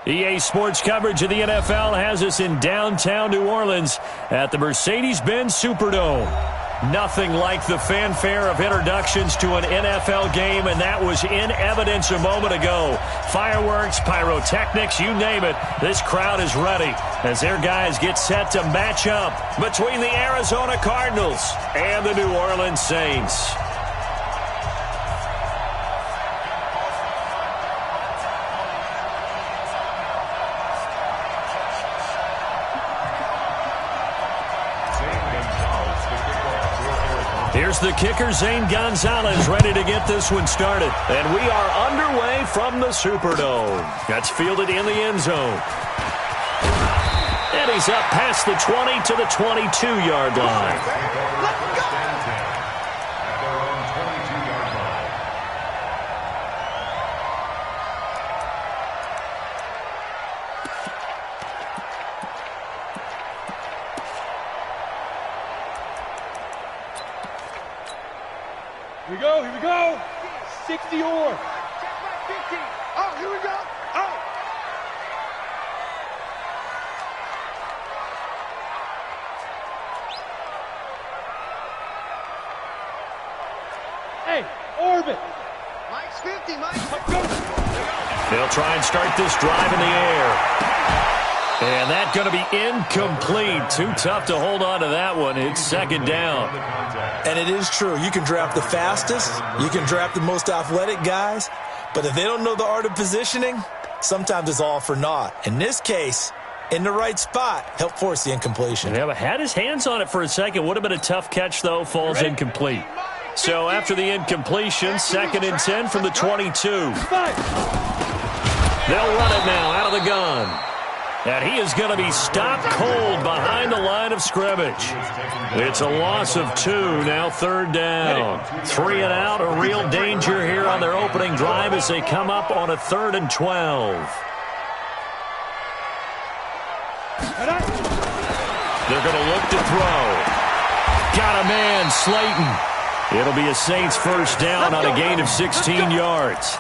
EA Sports coverage of the NFL has us in downtown New Orleans at the Mercedes-Benz Superdome. Nothing like the fanfare of introductions to an NFL game, and that was in evidence a moment ago. Fireworks, pyrotechnics, you name it. This crowd is ready as their guys get set to match up between the Arizona Cardinals and the New Orleans Saints. Here's the kicker, Zane Gonzalez, ready to get this one started. And we are underway from the Superdome. That's fielded in the end zone. And he's up past the 20 to the 22-yard line. Let's go! Here we go. 60 or. 50. Oh, here we go. Oh. Hey, orbit. Mike's 50, Mike's 50. They'll try and start this drive in the air. And that's going to be incomplete. Too tough to hold on to that one. It's second down. And it is true. You can draft the fastest. You can draft the most athletic guys. But if they don't know the art of positioning, sometimes it's all for naught. In this case, in the right spot, help force the incompletion. Yeah, but had his hands on it for a second. Would have been a tough catch, though. Falls incomplete. So after the incompletion, second and 10 from the 22. They'll run it now out of the gun. And he is going to be stopped cold behind the line of scrimmage. It's a loss of 2, now third down. 3 and out, a real danger here on their opening drive as they come up on a 3rd and 12. They're going to look to throw. Got a man, Slayton. It'll be a Saints first down on a gain of 16 yards.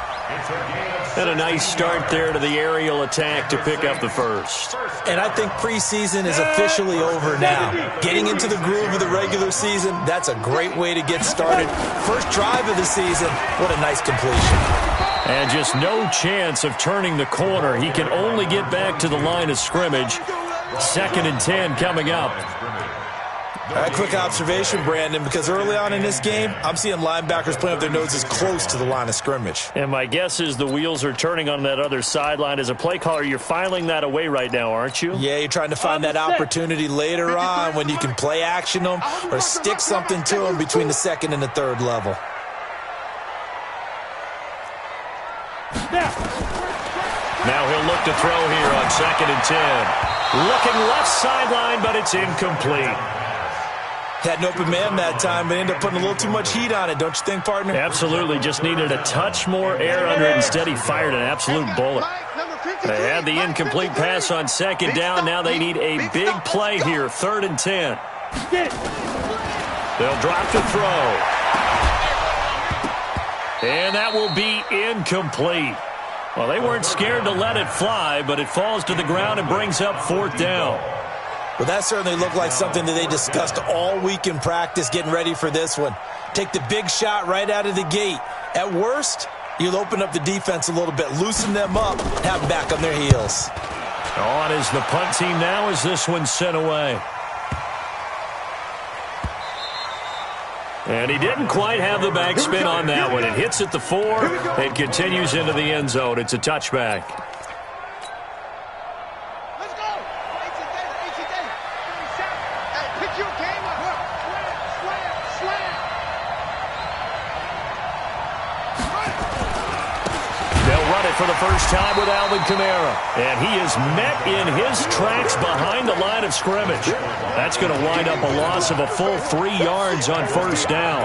And a nice start there to the aerial attack to pick up the first. And I think preseason is officially over now. Getting into the groove of the regular season, that's a great way to get started. First drive of the season, what a nice completion. And just no chance of turning the corner. He can only get back to the line of scrimmage. 2nd and 10 coming up. All right, quick observation, Brandon, because early on in this game, I'm seeing linebackers playing with their noses close to the line of scrimmage. And my guess is the wheels are turning on that other sideline. As a play caller, you're filing that away right now, aren't you? Yeah, you're trying to find that opportunity later on when you can play action them or stick something to them between the 2nd and the 3rd level. Now he'll look to throw here on 2nd and 10. Looking left sideline, but it's incomplete. Had an open man that time, but ended up putting a little too much heat on it, don't you think, partner? Absolutely. Just needed a touch more air under it. Instead, he fired an absolute bullet. They had the incomplete pass on 2nd down. Now they need a big play here, 3rd and 10. They'll drop to throw. And that will be incomplete. Well, they weren't scared to let it fly, but it falls to the ground and brings up 4th down. Well, that certainly looked like something that they discussed all week in practice getting ready for this one. Take the big shot right out of the gate. At worst, you'll open up the defense a little bit, loosen them up, have them back on their heels. On is the punt team now as this one's sent away. And he didn't quite have the backspin on that one. It hits at the 4 and continues into the end zone. It's a touchback. For the first time with Alvin Kamara. And he is met in his tracks behind the line of scrimmage. That's going to wind up a loss of a full 3 yards on 1st down.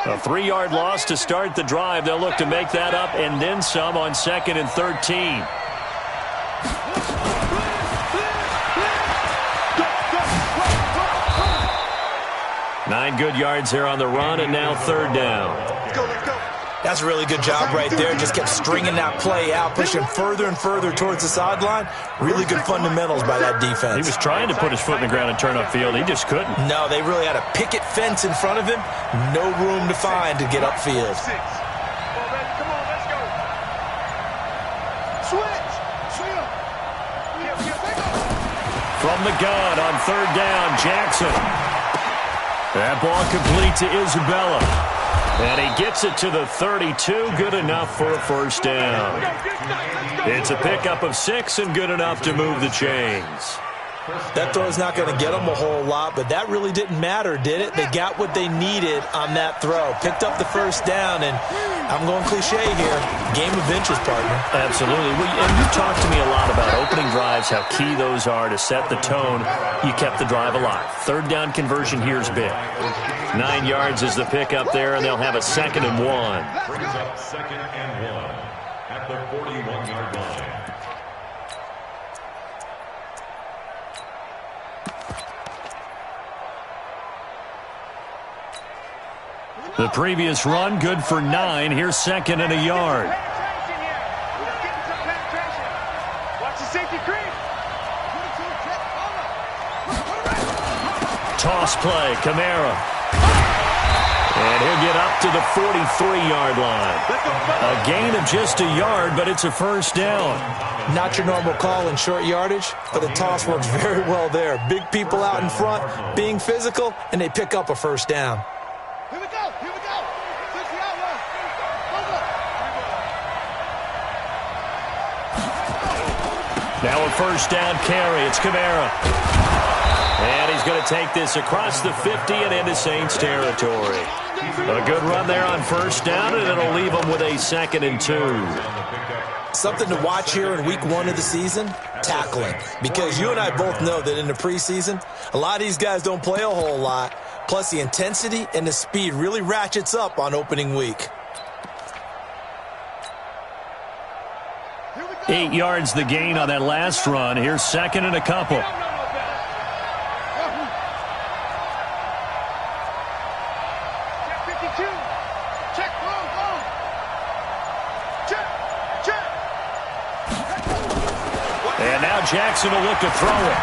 A 3-yard loss to start the drive. They'll look to make that up and then some on 2nd and 13. 9 good yards there on the run, and now third down. Let's go, let's go. That's a really good job right there. Just kept stringing that play out, pushing further and further towards the sideline. Really good fundamentals by that defense. He was trying to put his foot in the ground and turn upfield. He just couldn't. No, they really had a picket fence in front of him. No room to find to get upfield. Come on, baby. Come on, let's go. Switch. Swing. From the gun on third down, Jackson. That ball complete to Isabella. And he gets it to the 32, good enough for a first down. It's a pickup of 6 and good enough to move the chains. That throw's not going to get them a whole lot, but that really didn't matter, did it? They got what they needed on that throw. Picked up the first down, and I'm going cliche here. Game of inches, partner. Absolutely. And you talked to me a lot about opening drives, how key those are to set the tone. You kept the drive alive. Third down conversion here is big. 9 yards is the pickup there, and they'll have a 2nd and 1. Second and 1 at the 41-yard line. The previous run, good for 9. Here's 2nd and a yard. Watch the safety creep. Toss play, Kamara. And he'll get up to the 43-yard line. A gain of just a yard, but it's a first down. Not your normal call in short yardage, but the toss works very well there. Big people out in front, being physical, and they pick up a first down. Here we go. Here we go. Switch the outlaw. Now a first down carry. It's Kamara. And he's going to take this across the 50 and into Saints territory. A good run there on first down, and it'll leave them with a 2nd and 2. Something to watch here in week 1 of the season, tackling. Because you and I both know that in the preseason, a lot of these guys don't play a whole lot. Plus, the intensity and the speed really ratchets up on opening week. 8 yards the gain on that last run. Here's 2nd and a couple. And now Jackson will look to throw it.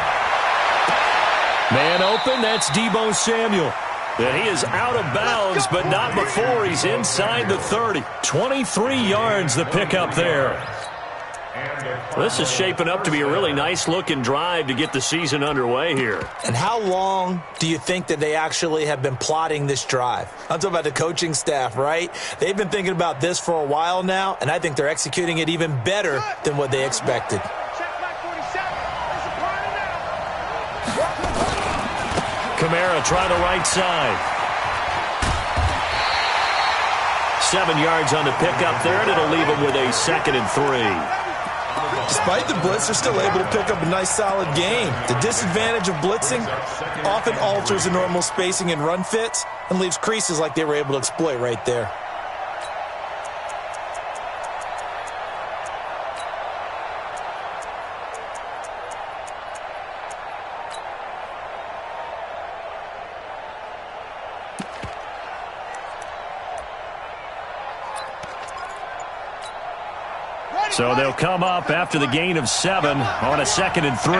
Man open, that's Deebo Samuel. And he is out of bounds, but not before he's inside the 30. 23 yards the pickup there. This is shaping up to be a really nice-looking drive to get the season underway here. And how long do you think that they actually have been plotting this drive? I'm talking about the coaching staff, right? They've been thinking about this for a while now, and I think they're executing it even better than what they expected. Kamara try the right side. 7 yards on the pickup there, and it'll leave him with a 2nd and 3. Despite the blitz, they're still able to pick up a nice, solid gain. The disadvantage of blitzing often alters the normal spacing and run fits and leaves creases like they were able to exploit right there. So they'll come up after the gain of 7 on a 2nd and 3.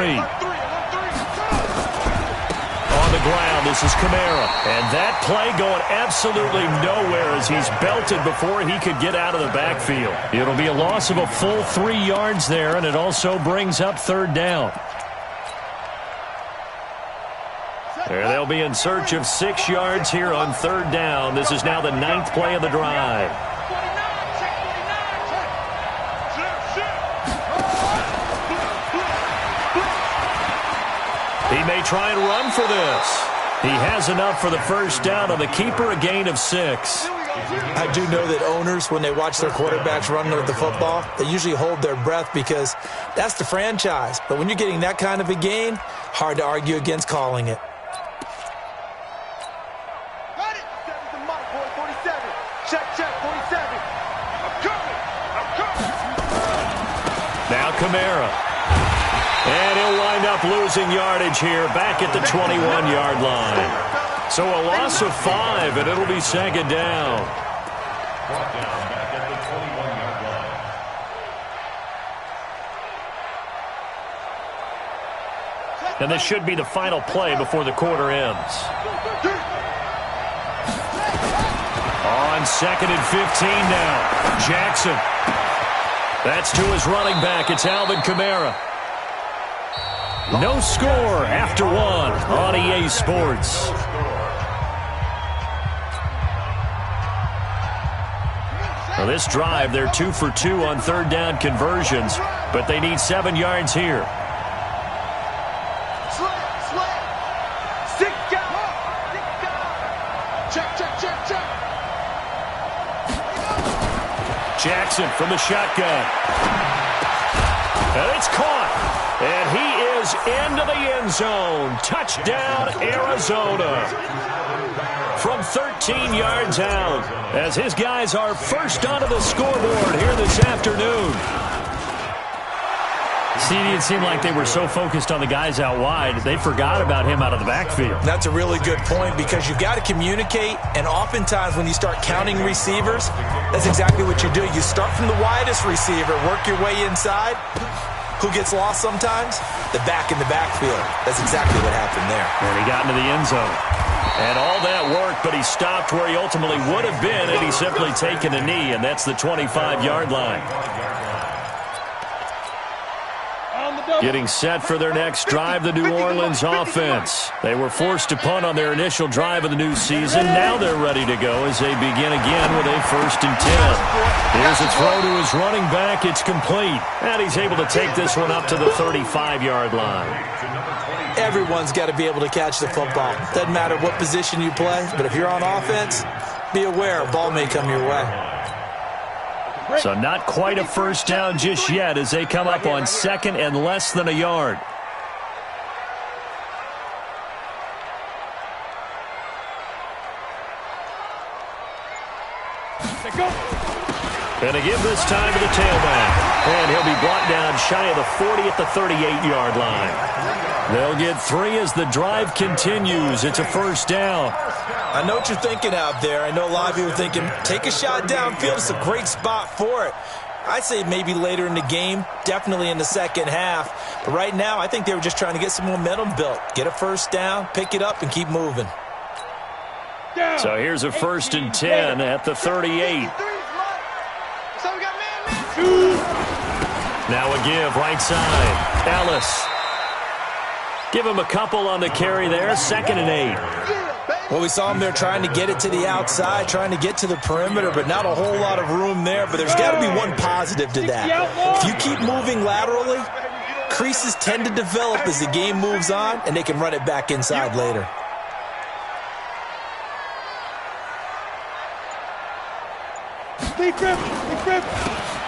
On the ground, this is Kamara. And that play going absolutely nowhere as he's belted before he could get out of the backfield. It'll be a loss of a full 3 yards there, and it also brings up third down. There they'll be in search of 6 yards here on third down. This is now the 9th play of the drive. He may try and run for this. He has enough for the first down on the keeper, a gain of 6. I do know that owners, when they watch their quarterbacks run with the football, they usually hold their breath because that's the franchise. But when you're getting that kind of a gain, hard to argue against calling it. Got it. 7's the mark, boy. 47. Check, 47. I'm coming. Now Kamara. And he'll wind up losing yardage here back at the 21-yard line. So a loss of 5, and it'll be second down. Brought down back at the 21-yard line. And this should be the final play before the quarter ends. On 2nd and 15 now. Jackson. That's to his running back. It's Alvin Kamara. No score after 1 on EA Sports. Now this drive, they're 2 for 2 on third down conversions, but they need 7 yards here. Jackson from the shotgun. And it's caught. And he is into the end zone. Touchdown, Arizona. From 13 yards out, as his guys are first onto the scoreboard here this afternoon. CD, it seemed like they were so focused on the guys out wide, they forgot about him out of the backfield. That's a really good point because you've got to communicate, and oftentimes when you start counting receivers, that's exactly what you do. You start from the widest receiver, work your way inside. Who gets lost sometimes? The back in the backfield. That's exactly what happened there. And he got into the end zone. And all that worked, but he stopped where he ultimately would have been had he simply taken a knee, and that's the 25-yard line. Getting set for their next drive, the New Orleans offense. They were forced to punt on their initial drive of the new season. Now they're ready to go as they begin again with a 1st and 10. Here's a throw to his running back. It's complete. And he's able to take this one up to the 35-yard line. Everyone's got to be able to catch the football. Doesn't matter what position you play, but if you're on offense, be aware a ball may come your way. So not quite a first down just yet as they come up on 2nd and less than a yard. And a give this time to the tailback. And he'll be brought down shy of the 40 at the 38-yard line. They'll get 3 as the drive continues. It's a first down. I know what you're thinking out there. I know a lot of you are thinking, take a shot downfield. It's a great spot for it. I'd say maybe later in the game, definitely in the second half. But right now, I think they were just trying to get some momentum built. Get a first down, pick it up, and keep moving. So here's a 1st and 10 at the 38. Now a give right side. Ellis. Give him a couple on the carry there. 2nd and 8. Well, we saw him there trying to get it to the outside, trying to get to the perimeter, but not a whole lot of room there. But there's got to be one positive to that. If you keep moving laterally, creases tend to develop as the game moves on, and they can run it back inside later.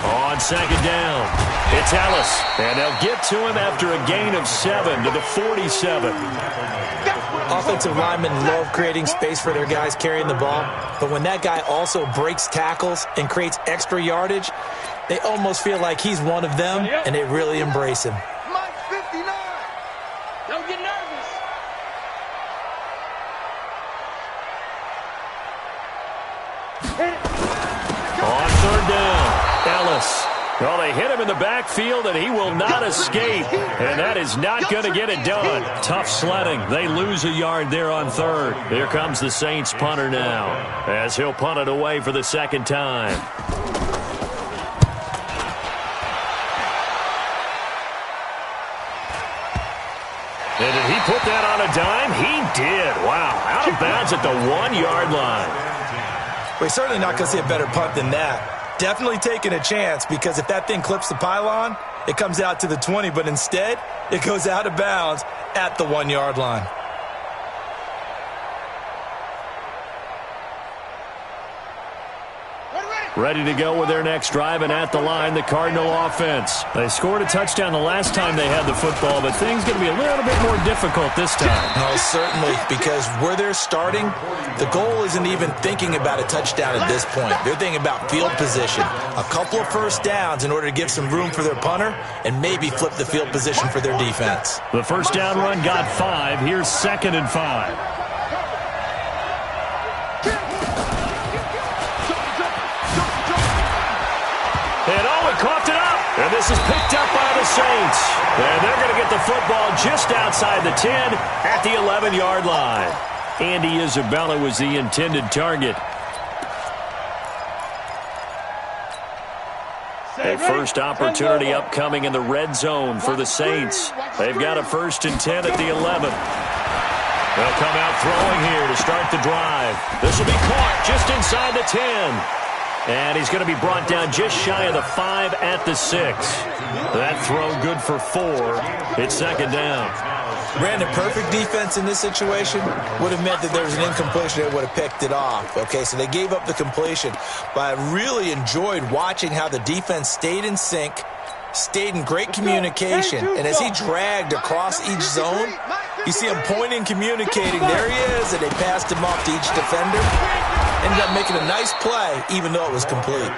On 2nd down, it's Ellis, and they'll get to him after a gain of 7 to the 47. Offensive linemen love creating space for their guys carrying the ball, but when that guy also breaks tackles and creates extra yardage, they almost feel like he's one of them, and they really embrace him. Mike 59. Don't get nervous. On 3rd down, Ellis. Well, they hit him in the backfield, and he will not escape. And that is not going to get it done. Tough sledding. They lose a yard there on 3rd. Here comes the Saints punter now, as he'll punt it away for the 2nd time. And did he put that on a dime? He did. Wow. Out of bounds at the 1-yard line. We're certainly not going to see a better punt than that. Definitely taking a chance, because if that thing clips the pylon, it comes out to the 20, but instead, it goes out of bounds at the 1-yard line. Ready to go with their next drive, and at the line, the Cardinal offense. They scored a touchdown the last time they had the football, but things going to be a little bit more difficult this time. No, certainly, because where they're starting, the goal isn't even thinking about a touchdown at this point. They're thinking about field position. A couple of first downs in order to give some room for their punter and maybe flip the field position for their defense. The first down run got 5. Here's 2nd and 5. This is picked up by the Saints. And they're going to get the football just outside the 10 at the 11-yard line. Andy Isabella was the intended target. A first opportunity upcoming in the red zone for the Saints. They've got a 1st and 10 at the 11. They'll come out throwing here to start the drive. This will be caught just inside the 10. And he's going to be brought down just shy of the 5 at the 6. That throw good for 4. It's 2nd down. Brandon, perfect defense in this situation would have meant that there was an incompletion that would have picked it off. Okay, so they gave up the completion. But I really enjoyed watching how the defense stayed in sync, stayed in great communication. And as he dragged across each zone, you see him pointing, communicating. There he is, and they passed him off to each defender. Ended up making a nice play, even though it was complete.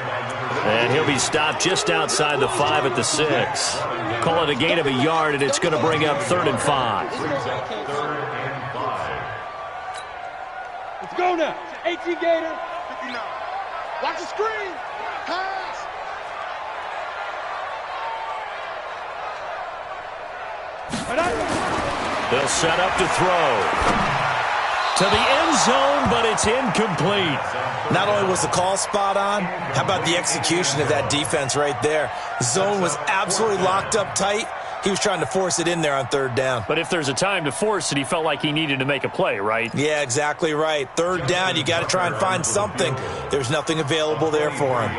And he'll be stopped just outside the 5 at the 6. Call it a gain of a yard, and it's going to bring up 3rd and 5. Let's go now. 18 Gator. 59. Watch the screen. Pass. They'll set up to throw. To the end zone, but it's incomplete. Not only was the call spot on, how about the execution of that defense right there? The zone was absolutely locked up tight. He was trying to force it in there on 3rd down. But if there's a time to force it, he felt like he needed to make a play, right? Yeah, exactly right. 3rd down, you got to try and find something. There's nothing available there for him.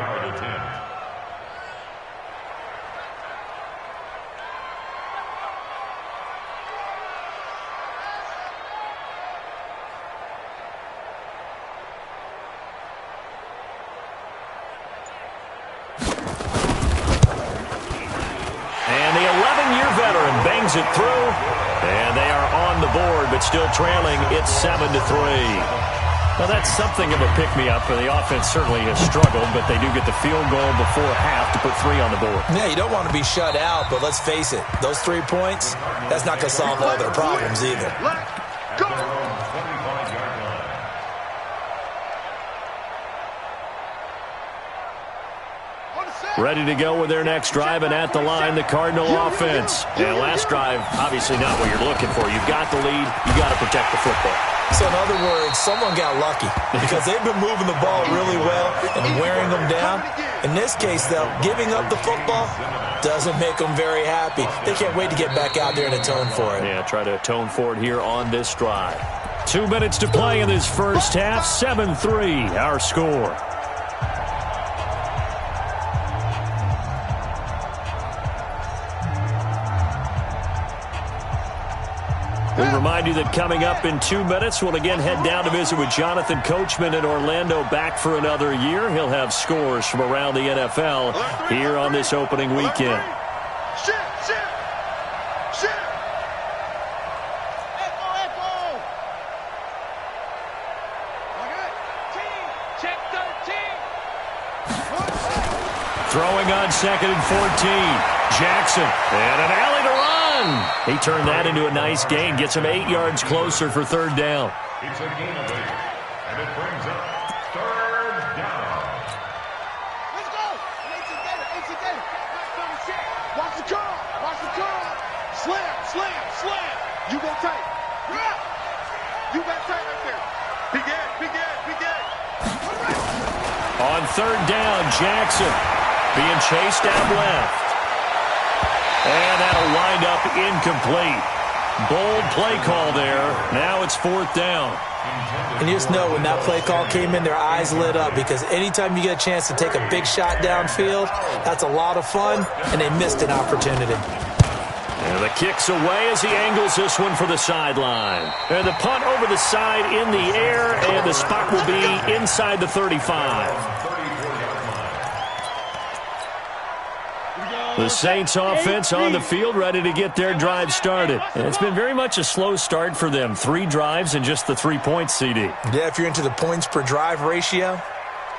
It through, and they are on the board, but still trailing. It's 7-3. Well, that's something of a pick-me-up, for the offense certainly has struggled, but they do get the field goal before half to put 3 on the board. Yeah, you don't want to be shut out, but let's face it, those 3 points, that's not going to solve all their problems either. Let's go. Ready to go with their next drive, and at the line, the Cardinal offense. And last drive, obviously not what you're looking for. You've got the lead. You've got to protect the football. So in other words, someone got lucky because they've been moving the ball really well and wearing them down. In this case, though, giving up the football doesn't make them very happy. They can't wait to get back out there and atone for it. Yeah, try to atone for it here on this drive. 2 minutes to play in this first half. 7-3, our score. We remind you that coming up in 2 minutes, we'll again head down to visit with Jonathan Coachman in Orlando, back for another year. He'll have scores from around the NFL here on this opening weekend. Shift. Echo. Check 13. Throwing on 2nd and 14. Jackson, and an alley to run. He turned that into a nice gain. Gets him 8 yards closer for 3rd down. It's a gain of 8, and it brings up 3rd down. Let's go. 18 Gator. Watch the curl. Slam. You go tight. You got tight right there. Big Ed. On 3rd down, Jackson being chased out left. And that'll wind up incomplete. Bold play call there. Now it's 4th down. And you just know when that play call came in, their eyes lit up because anytime you get a chance to take a big shot downfield, that's a lot of fun, and they missed an opportunity. And the kick's away as he angles this one for the sideline. And the punt over the side in the air, and the spot will be inside the 35. The Saints offense on the field, ready to get their drive started. And it's been very much a slow start for them. 3 drives and just the 3 points, CD. Yeah, if you're into the points per drive ratio,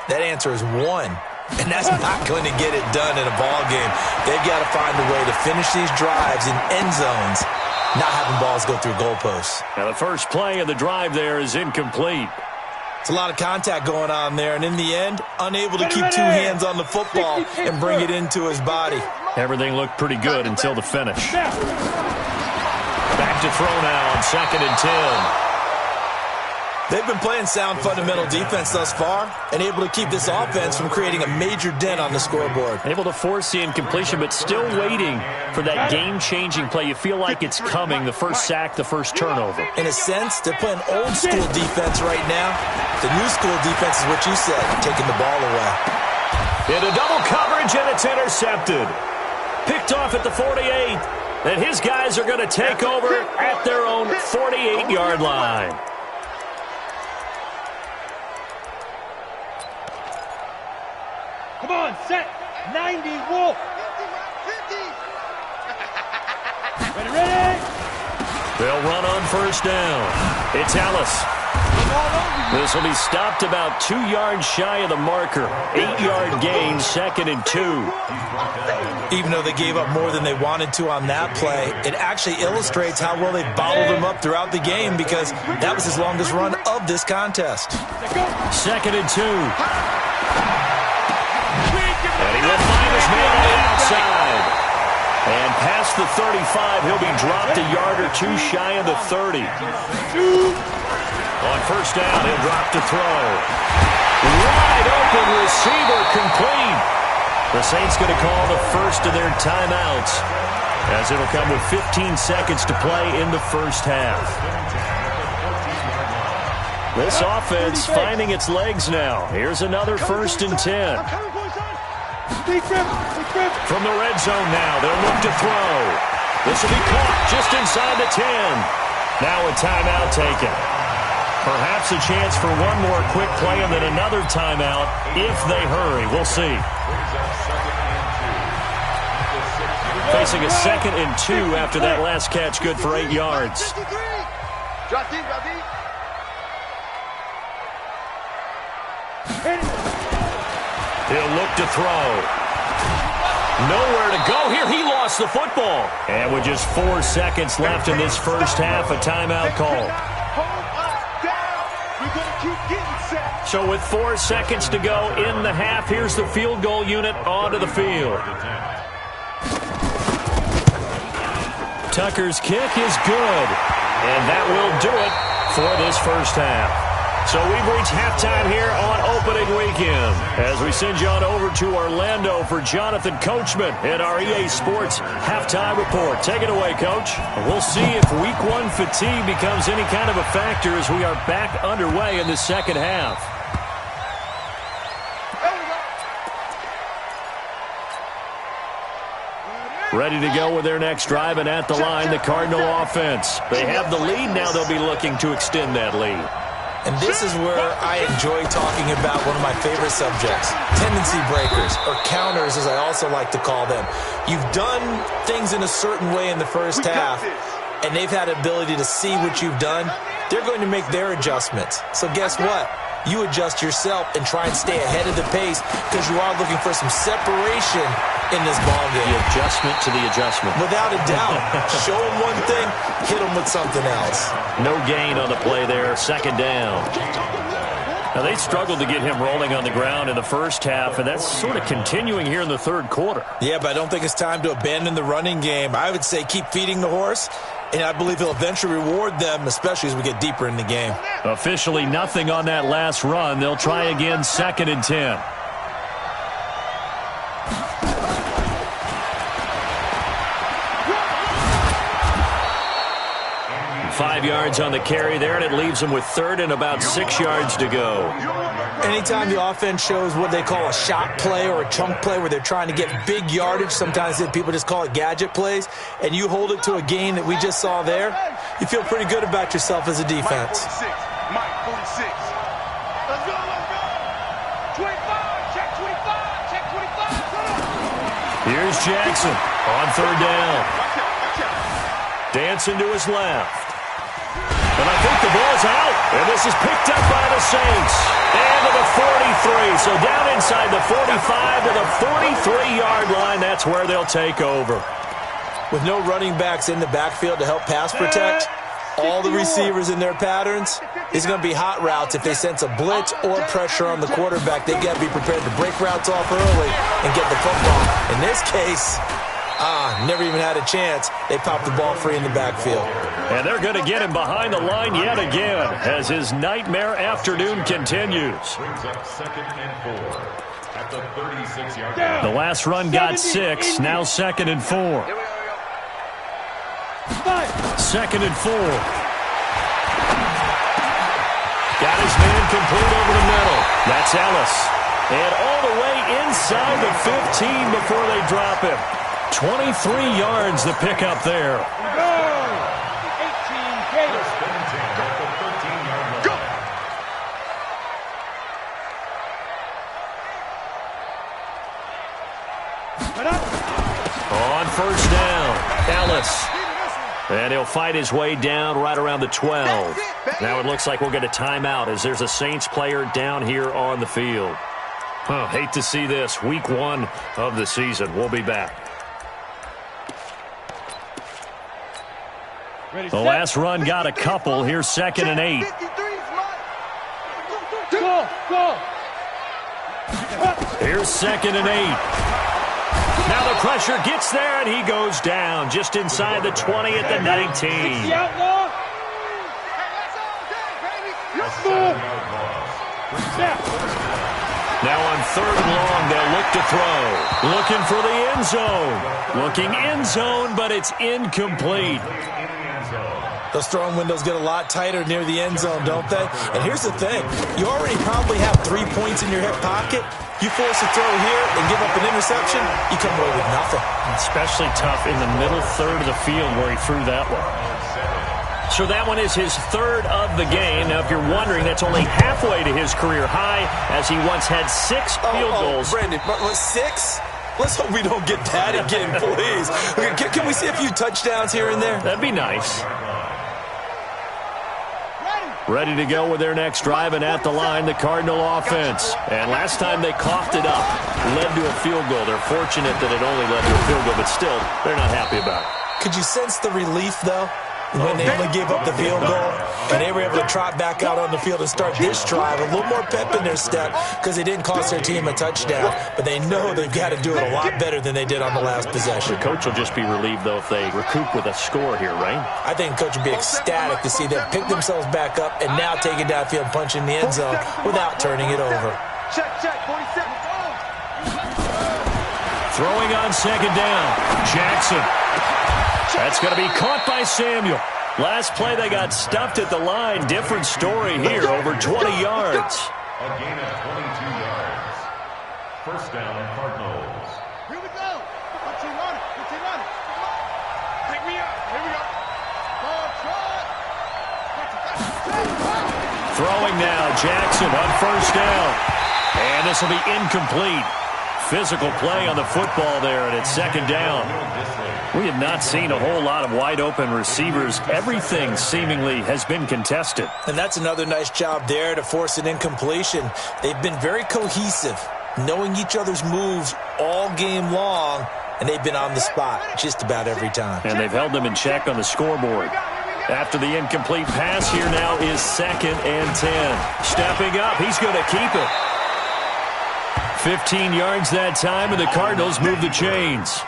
that answer is 1. And that's not going to get it done in a ball game. They've got to find a way to finish these drives in end zones, not having balls go through goalposts. Now the first play of the drive there is incomplete. It's a lot of contact going on there, and in the end, unable to keep 2 hands on the football and bring it into his body. Everything looked pretty good until the finish. Back to throw now on 2nd and 10. They've been playing sound fundamental defense thus far and able to keep this offense from creating a major dent on the scoreboard. Able to force the incompletion, but still waiting for that game-changing play. You feel like it's coming, the first sack, the first turnover. In a sense, they're playing old-school defense right now. The new-school defense is what you said, taking the ball away. Into double coverage, and it's intercepted. Picked off at the 48. And his guys are going to take over at their own 48-yard line. Come on, set. 90, Wolf. Ready? They'll run on first down. It's Ellis. This will be stopped about 2 yards shy of the marker. 8-yard gain, 2nd and 2. Even though they gave up more than they wanted to on that play, it actually illustrates how well they bottled him up throughout the game because that was his longest run of this contest. 2nd and 2. And he will find his man on the outside. And past the 35, he'll be dropped a yard or two shy of the 30. On first down, he'll drop to throw. Wide open receiver complete. The Saints going to call the first of their timeouts as it'll come with 15 seconds to play in the first half. This offense finding its legs now. Here's another 1st and 10. From the red zone now, they'll look to throw. This will be caught just inside the 10. Now a timeout taken. Perhaps a chance for one more quick play and then another timeout if they hurry. We'll see. Facing a 2nd and 2 after that last catch, good for 8 yards. He'll look to throw. Nowhere to go here. He lost the football. And with just 4 seconds left in this first half, a timeout call. So with 4 seconds to go in the half, here's the field goal unit onto the field. Tucker's kick is good. And that will do it for this first half. So we've reached halftime here on opening weekend as we send you on over to Orlando for Jonathan Coachman at our EA Sports Halftime Report. Take it away, Coach. We'll see if Week 1 fatigue becomes any kind of a factor as we are back underway in the second half. Ready to go with their next drive, and at the line, the Cardinal offense. They have the lead. Now they'll be looking to extend that lead. And this is where I enjoy talking about one of my favorite subjects, tendency breakers, or counters as I also like to call them. You've done things in a certain way in the first half, and they've had the ability to see what you've done. They're going to make their adjustments. So guess what? You adjust yourself and try and stay ahead of the pace because you are looking for some separation in this ballgame. The adjustment to the adjustment. Without a doubt. Show them one thing, hit them with something else. No gain on the play there, 2nd down. Now, they struggled to get him rolling on the ground in the first half, and that's sort of continuing here in the third quarter. Yeah, but I don't think it's time to abandon the running game. I would say keep feeding the horse, and I believe he'll eventually reward them, especially as we get deeper in the game. Officially nothing on that last run. They'll try again, 2nd and 10. Five yards on the carry there, and it leaves them with 3rd and about 6 yards to go. Anytime the offense shows what they call a shot play or a chunk play where they're trying to get big yardage, sometimes people just call it gadget plays, and you hold it to a gain that we just saw there, you feel pretty good about yourself as a defense. Mike 46. Let's go, let's go. 25, check 25, check 25. Here's Jackson on 3rd down. Dancing to his left. And I think the ball's out. And this is picked up by the Saints. And to the 43. So down inside the 45 to the 43-yard line. That's where they'll take over. With no running backs in the backfield to help pass protect, all the receivers in their patterns, it's going to be hot routes. If they sense a blitz or pressure on the quarterback, they got to be prepared to break routes off early and get the football. In this case, Never even had a chance. They popped the ball free in the backfield. And they're going to get him behind the line yet again as his nightmare afternoon continues. Brings up 2nd and 4 at the 36-yard line. The last run got 6, now 2nd and 4. 2nd and 4. Got his man complete over the middle. That's Ellis. And all the way inside the 15 before they drop him. 23 yards the pickup there. Go! 18 Gators. At the 13-yard line. Go! On first down, Ellis. And he'll fight his way down right around the 12. Now it looks like we'll get a timeout as there's a Saints player down here on the field. Hate to see this. Week 1 of the season. We'll be back. The last run got a couple. Here's 2nd and 8. Go! Here's 2nd and 8. Now the pressure gets there, and he goes down just inside the 20 at the 19. The outlaw. Let's go. Now on 3rd and long, they'll look to throw. Looking for the end zone. Looking end zone, but it's incomplete. Those throwing windows get a lot tighter near the end zone, don't they? And here's the thing. You already probably have 3 points in your hip pocket. You force a throw here and give up an interception, you come away with nothing. Especially tough in the middle third of the field where he threw that one. So that one is his 3rd of the game. Now, if you're wondering, that's only halfway to his career high as he once had 6 field goals. Brandon, 6? Let's hope we don't get that again, please. Can we see a few touchdowns here and there? That'd be nice. Ready to go with their next drive, and at the line, the Cardinal offense. And last time they coughed it up, led to a field goal. They're fortunate that it only led to a field goal, but still, they're not happy about it. Could you sense the relief, though, when they only gave up the field goal? And they were able to trot back out on the field and start this drive. A little more pep in their step because they didn't cost their team a touchdown. But they know they've got to do it a lot better than they did on the last possession. The coach will just be relieved, though, if they recoup with a score here, right? I think the coach would be ecstatic to see them pick themselves back up and now take it downfield and punch in the end zone without turning it over. Check, 47. Throwing on 2nd down. Jackson. That's going to be caught by Samuel. Last play, they got stuffed at the line. Different story here, over 20 yards. A gain of 22 yards. First down, Cardinals. Here we go. Put your on it. Pick me up. Here we go. Ball shot. Throwing now, Jackson on first down. And this will be incomplete. Physical play on the football there, and it's 2nd down. We have not seen a whole lot of wide-open receivers. Everything seemingly has been contested. And that's another nice job there to force an incompletion. They've been very cohesive, knowing each other's moves all game long, and they've been on the spot just about every time. And they've held them in check on the scoreboard. After the incomplete pass, here now is 2nd and 10. Stepping up, he's going to keep it. 15 yards that time, and the Cardinals move the chains.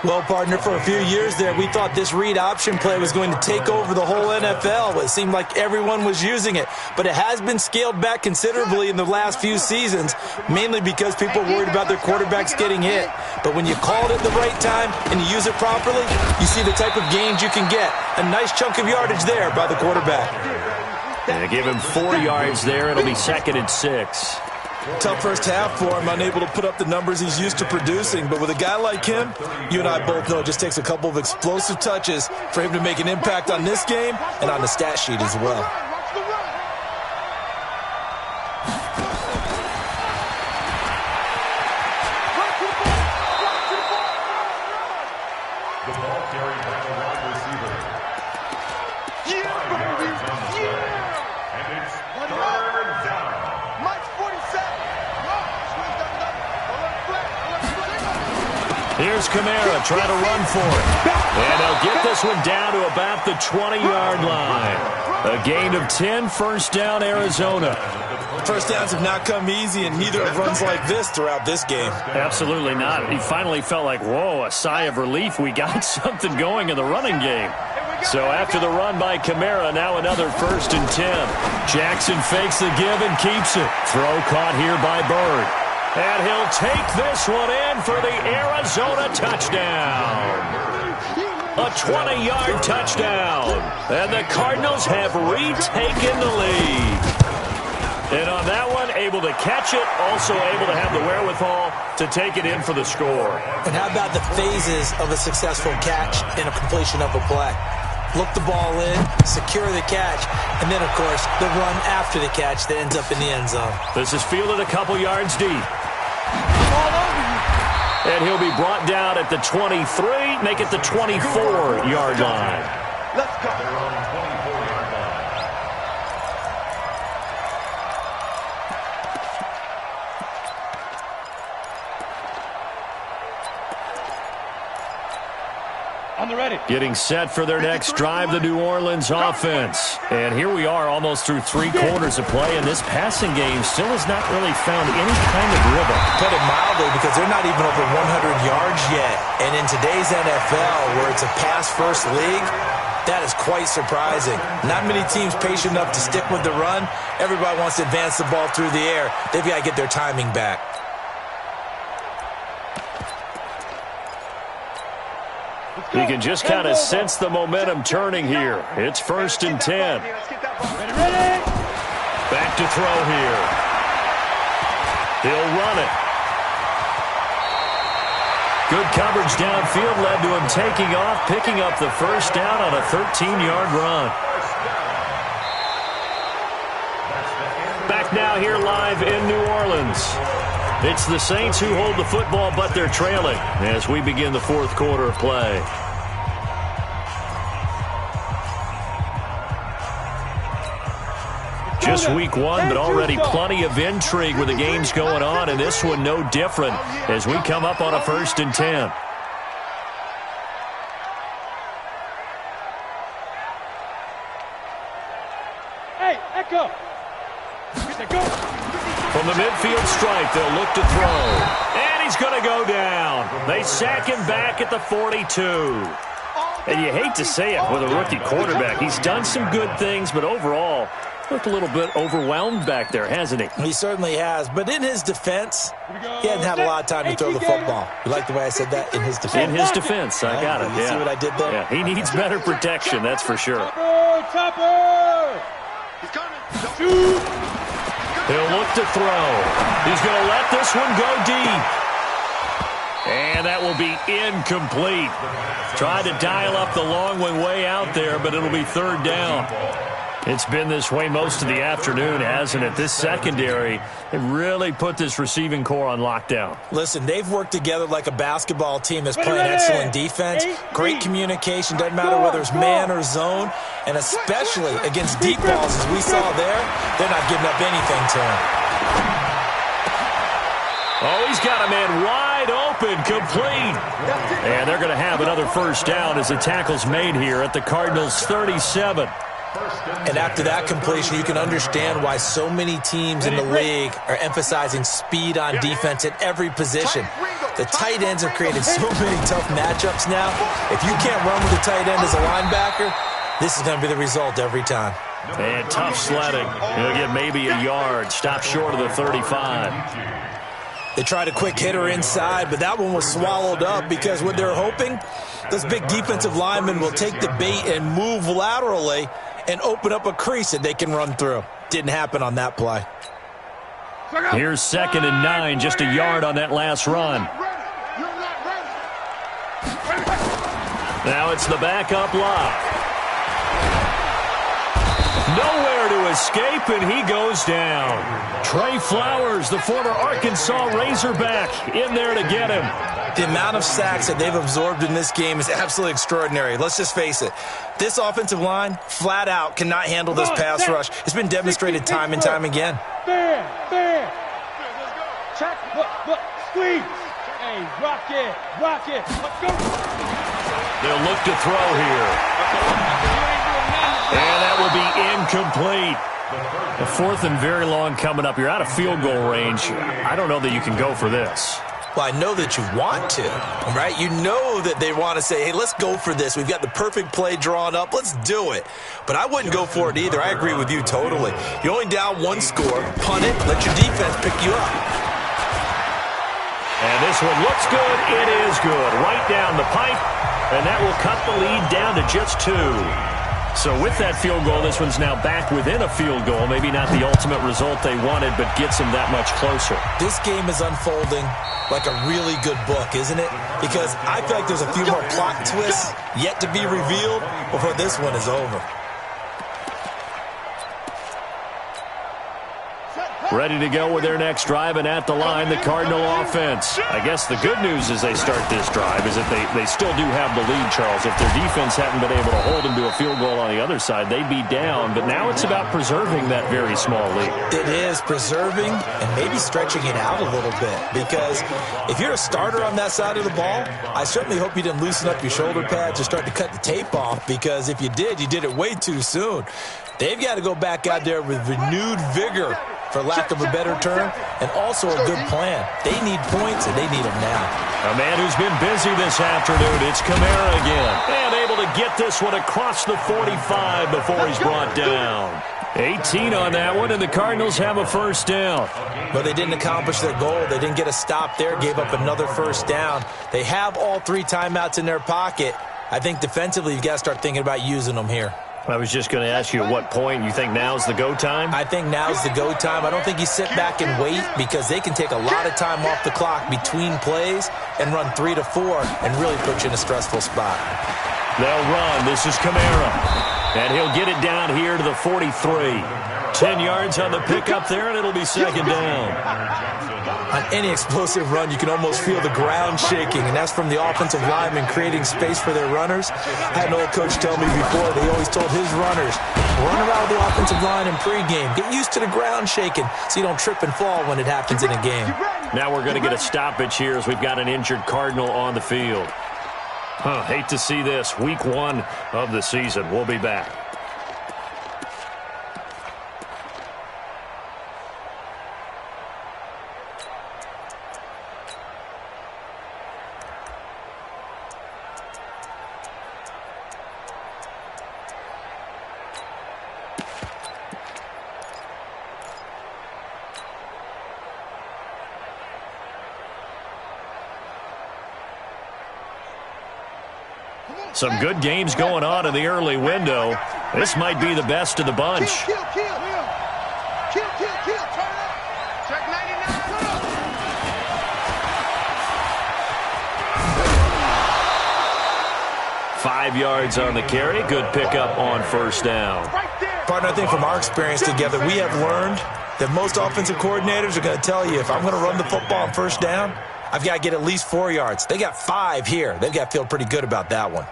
Well, partner, for a few years there, we thought this read option play was going to take over the whole NFL. It seemed like everyone was using it, but it has been scaled back considerably in the last few seasons, mainly because people are worried about their quarterbacks getting hit. But when you call it at the right time and you use it properly, you see the type of gains you can get. A nice chunk of yardage there by the quarterback. And they give him 4 yards there. It'll be 2nd and 6. Tough first half for him, unable to put up the numbers he's used to producing. But with a guy like him, you and I both know it just takes a couple of explosive touches for him to make an impact on this game and on the stat sheet as well. The ball carried by the wide receiver. And it's 3rd down. Mike's 47. Here's Kamara trying to run for it. And they'll get this one down to about the 20-yard line. A gain of 10, first down, Arizona. First downs have not come easy, and neither have runs like this throughout this game. Absolutely not. He finally felt like, whoa, a sigh of relief. We got something going in the running game. So after the run by Kamara, now another 1st and 10. Jackson fakes the give and keeps it. Throw caught here by Bird. And he'll take this one in for the Arizona touchdown. A 20-yard touchdown. And the Cardinals have retaken the lead. And on that one, able to catch it, also able to have the wherewithal to take it in for the score. And how about the phases of a successful catch and a completion of a play? Look the ball in, secure the catch, and then, of course, the run after the catch that ends up in the end zone. This is fielded a couple yards deep. And he'll be brought down at the 23, make it the 24-yard line. Let's go. On the ready. Getting set for their next drive, the New Orleans offense. And here we are almost through 3 quarters of play, and this passing game still has not really found any kind of rhythm. Put it mildly, because they're not even over 100 yards yet. And in today's NFL, where it's a pass-first league, that is quite surprising. Not many teams patient enough to stick with the run. Everybody wants to advance the ball through the air. They've got to get their timing back. You can just kind of sense the momentum turning here. It's 1st and 10. Ready. Back to throw here. He'll run it. Good coverage downfield led to him taking off, picking up the first down on a 13-yard run. Back now here live in New Orleans. It's the Saints who hold the football, but they're trailing as we begin the 4th quarter of play. Just week 1, but already plenty of intrigue with the games going on, and this one no different as we come up on a 1st and 10. Hey, Echo. Go. From the midfield stripe, they'll look to throw. And he's going to go down. They sack him back at the 42. And you hate to say it with a rookie quarterback. He's done some good things, but overall, looked a little bit overwhelmed back there, hasn't he? He certainly has. But in his defense, he hadn't had a lot of time to throw the football. You like the way I said that? In his defense. In his defense, I got it. You see what I did there? Yeah, he needs better protection, that's for sure. Topper. He's coming. Shoot. He'll look to throw. He's going to let this one go deep. And that will be incomplete. Tried to dial up the long one way out there, but it'll be 3rd down. It's been this way most of the afternoon, hasn't it? This secondary, it really put this receiving core on lockdown. Listen, they've worked together like a basketball team that's playing excellent defense. Great communication, doesn't matter whether it's man or zone. And especially against deep balls, as we saw there, they're not giving up anything to him. Oh, he's got a man wide open, complete. And they're going to have another first down as the tackle's made here at the Cardinals' 37. And after that completion, you can understand why so many teams in the league are emphasizing speed on defense at every position. The tight ends have created so many tough matchups now. If you can't run with the tight end as a linebacker, this is going to be the result every time. And tough sledding. He'll get maybe a yard. Stop short of the 35. They tried a quick hitter inside, but that one was swallowed up because what they're hoping, those big defensive linemen will take the bait and move laterally and open up a crease that they can run through. Didn't happen on that play. Here's 2nd and 9, just a yard on that last run. Now it's the backup lock. Nowhere to escape, and he goes down. Trey Flowers, the former Arkansas Razorback, in there to get him. The amount of sacks that they've absorbed in this game is absolutely extraordinary. Let's just face it. This offensive line, flat out, cannot handle this pass rush. It's been demonstrated time and time again. Fair. Check. Look. Squeeze. Hey, rock it, rock it. Let's go. They'll look to throw here. And that will be incomplete. A 4th and very long coming up. You're out of field goal range. I don't know that you can go for this. Well, I know that you want to, right? You know that they want to say, hey, let's go for this. We've got the perfect play drawn up. Let's do it. But I wouldn't go for it either. I agree with you totally. You're only down 1 score. Punt it. Let your defense pick you up. And this one looks good. It is good. Right down the pipe. And that will cut the lead down to just 2. So with that field goal, this one's now back within a field goal. Maybe not the ultimate result they wanted, but gets them that much closer. This game is unfolding like a really good book, isn't it? Because I feel like there's a few more plot twists yet to be revealed before this one is over. Ready to go with their next drive, and at the line, the Cardinal offense. I guess the good news as they start this drive is that they still do have the lead, Charles. If their defense hadn't been able to hold them to a field goal on the other side, they'd be down. But now it's about preserving that very small lead. It is preserving and maybe stretching it out a little bit. Because if you're a starter on that side of the ball, I certainly hope you didn't loosen up your shoulder pads or start to cut the tape off. Because if you did it way too soon. They've got to go back out there with renewed vigor, for lack of a better term, and also a good plan. They need points, and they need them now. A man who's been busy this afternoon, it's Kamara again. And able to get this one across the 45 before he's brought down. 18 on that one, and the Cardinals have a first down. But they didn't accomplish their goal. They didn't get a stop there, gave up another first down. They have all 3 timeouts in their pocket. I think defensively you've got to start thinking about using them here. I was just going to ask you at what point you think now's the go time? I think now's the go time. I don't think you sit back and wait because they can take a lot of time off the clock between plays and run 3 to 4 and really put you in a stressful spot. They'll run. This is Kamara. And he'll get it down here to the 43. 10 yards on the pickup there, and it'll be second down. On any explosive run, you can almost feel the ground shaking, and that's from the offensive linemen creating space for their runners. I had an old coach tell me before, they always told his runners, run around the offensive line in pregame. Get used to the ground shaking so you don't trip and fall when it happens in a game. Now we're going to get a stoppage here as we've got an injured Cardinal on the field. Hate to see this. Week 1 of the season. We'll be back. Some good games going on in the early window. This might be the best of the bunch. Kill. Turn up. Check 99. 5 yards on the carry. Good pickup on first down. Partner, I think from our experience together, we have learned that most offensive coordinators are going to tell you, if I'm going to run the football on first down, I've got to get at least 4 yards. They got 5 here. They've got to feel pretty good about that one.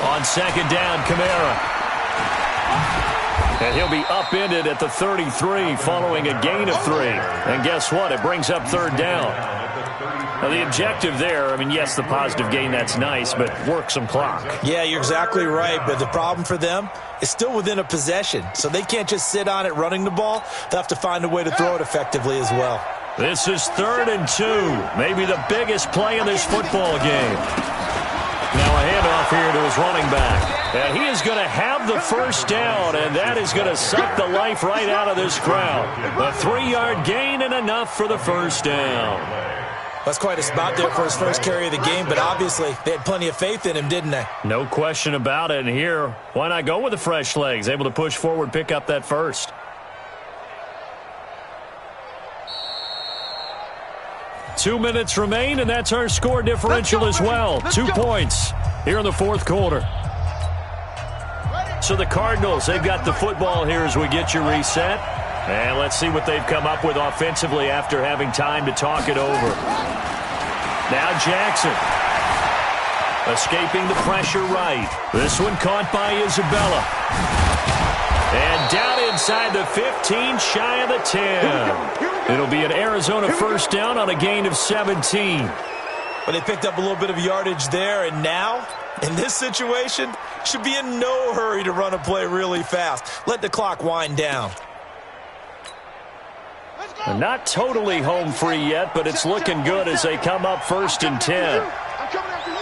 On second down, Kamara. And he'll be upended at the 33 following a gain of 3. And guess what? It brings up third down. Now, the objective there, I mean, yes, the positive gain, that's nice, but work some clock. Yeah, you're exactly right. But the problem for them is still within a possession. So they can't just sit on it running the ball. They'll have to find a way to throw it effectively as well. This is 3rd and 2. Maybe the biggest play in this football game. Now a handoff here to his running back. And he is going to have the first down, and that is going to suck the life right out of this crowd. A 3-yard gain and enough for the first down. That's quite a spot there for his first carry of the game, but obviously they had plenty of faith in him, didn't they? No question about it. And here, why not go with the fresh legs? Able to push forward, pick up that first. Two minutes remain, and that's our score differential as well. 2 points here in the fourth quarter. So the Cardinals, they've got the football here as we get you reset. And let's see what they've come up with offensively after having time to talk it over. Now Jackson. Escaping the pressure right. This one caught by Isabella. And down inside the 15, shy of the 10. It'll be an Arizona first down on a gain of 17. But they picked up a little bit of yardage there, and now, in this situation, should be in no hurry to run a play really fast. Let the clock wind down. Not totally home free yet, but it's looking good as they come up first and 10. I'm coming after you.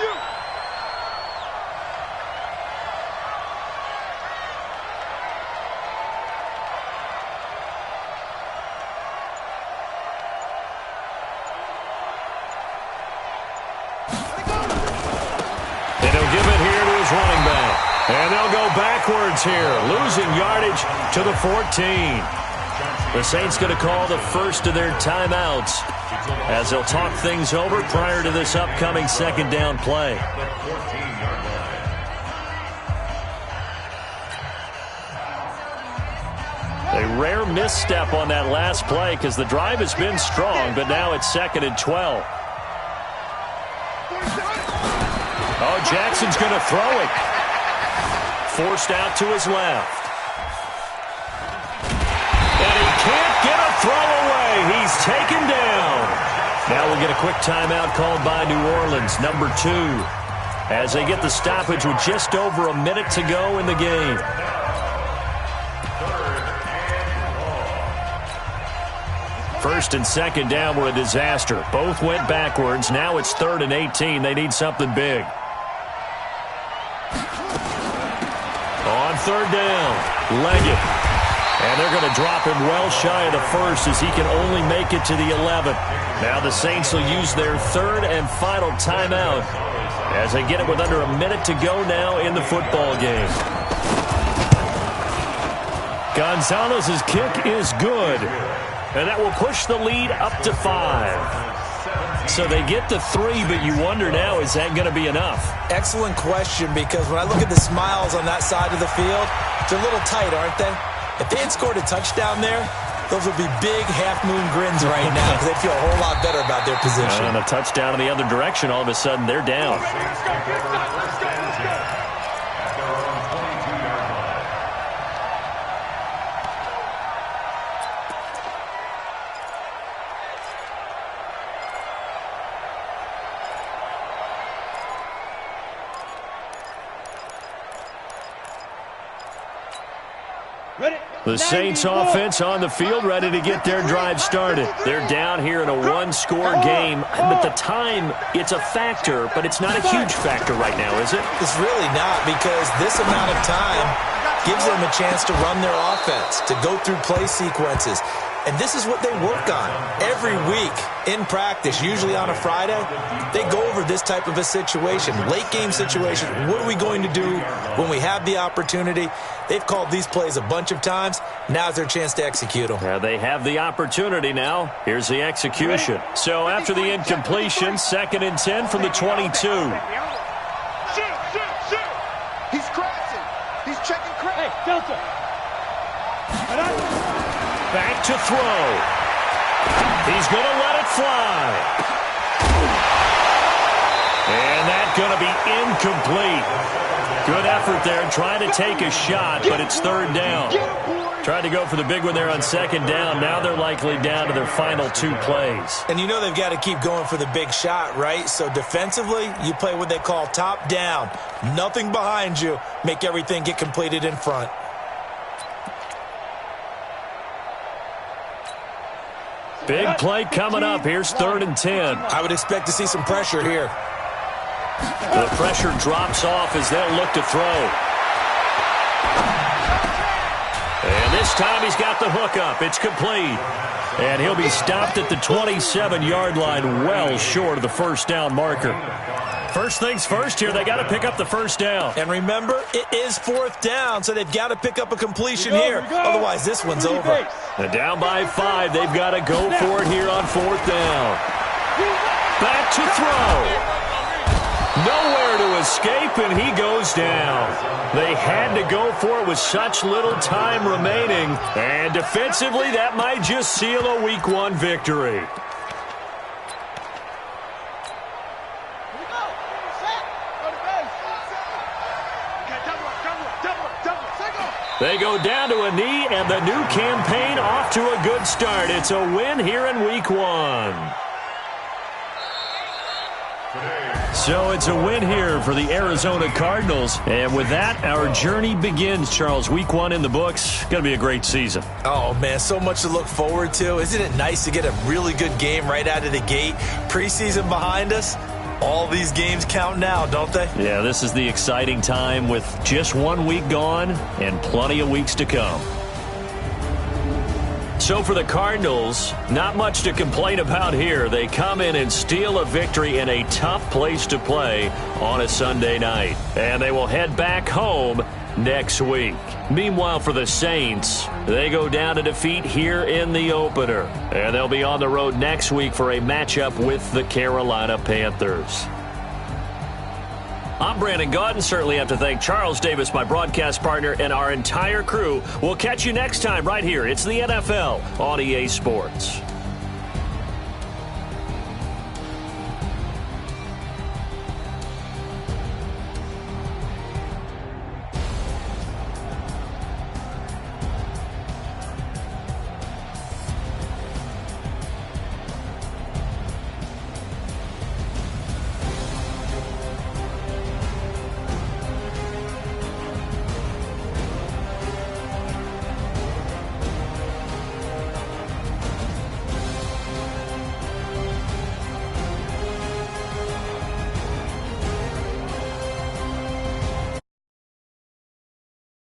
And he'll give it here to his running back. And they'll go backwards here, losing yardage to the 14. The Saints going to call the first of their timeouts as they'll talk things over prior to this upcoming second down play. A rare misstep on that last play because the drive has been strong, but now it's 2nd and 12. Oh, Jackson's going to throw it. Forced out to his left. And he can't get a throw away. He's taken down. Now we'll get a quick timeout called by New Orleans, number 2, as they get the stoppage with just over a minute to go in the game. First and second down were a disaster. Both went backwards. Now it's 3rd and 18. They need something big. On 3rd down, Leggett. And they're going to drop him well shy of the first as he can only make it to the 11th. Now the Saints will use their 3rd and final timeout as they get it with under a minute to go now in the football game. Gonzalez's kick is good. And that will push the lead up to 5. So they get the 3, but you wonder now, is that going to be enough? Excellent question, because when I look at the smiles on that side of the field, they're a little tight, aren't they? If they had scored a touchdown there, those would be big half-moon grins right now because they'd feel a whole lot better about their position. And a touchdown in the other direction, all of a sudden they're down. The Saints offense on the field, ready to get their drive started. They're down here in a one-score game, but the time, it's a factor, but it's not a huge factor right now, is it? It's really not, because this amount of time gives them a chance to run their offense, to go through play sequences. And this is what they work on every week in practice, usually on a Friday. They go over this type of a situation, late game situation. What are we going to do when we have the opportunity? They've called these plays a bunch of times. Now's their chance to execute them. Yeah, they have the opportunity now. Here's the execution. So after the incompletion, 2nd and 10 from the 22. Shoot. He's crashing. He's checking crash. Hey, Delta. Back to throw. He's going to let it fly. And that's going to be incomplete. Good effort there, trying to take a shot, but it's 3rd down. Tried to go for the big one there on 2nd down. Now they're likely down to their final 2 plays. And you know they've got to keep going for the big shot, right? So defensively, you play what they call top down. Nothing behind you. Make everything get completed in front. Big play coming up. Here's 3rd and 10. I would expect to see some pressure here. The pressure drops off as they'll look to throw. And this time he's got the hook up. It's complete. And he'll be stopped at the 27-yard line, well short of the first down marker. First things first here, they got to pick up the first down. And remember, it is 4th down, so they've got to pick up a completion here. Otherwise, this one's over. And down by 5, they've got to go for it here on 4th down. Back to throw. Nowhere to escape, and he goes down. They had to go for it with such little time remaining. And defensively, that might just seal a Week 1 victory. They go down to a knee, and the new campaign off to a good start. It's a win here in Week 1. So it's a win here for the Arizona Cardinals. And with that, our journey begins, Charles. Week 1 in the books. Going to be a great season. Oh, man, so much to look forward to. Isn't it nice to get a really good game right out of the gate? Preseason behind us. All these games count now, don't they? Yeah, this is the exciting time with just 1 week gone and plenty of weeks to come. So for the Cardinals, not much to complain about here. They come in and steal a victory in a tough place to play on a Sunday night. And they will head back home next week. Meanwhile, for the Saints, they go down to defeat here in the opener. And they'll be on the road next week for a matchup with the Carolina Panthers. I'm Brandon Gaudin. Certainly have to thank Charles Davis, my broadcast partner, and our entire crew. We'll catch you next time right here. It's the NFL on EA Sports.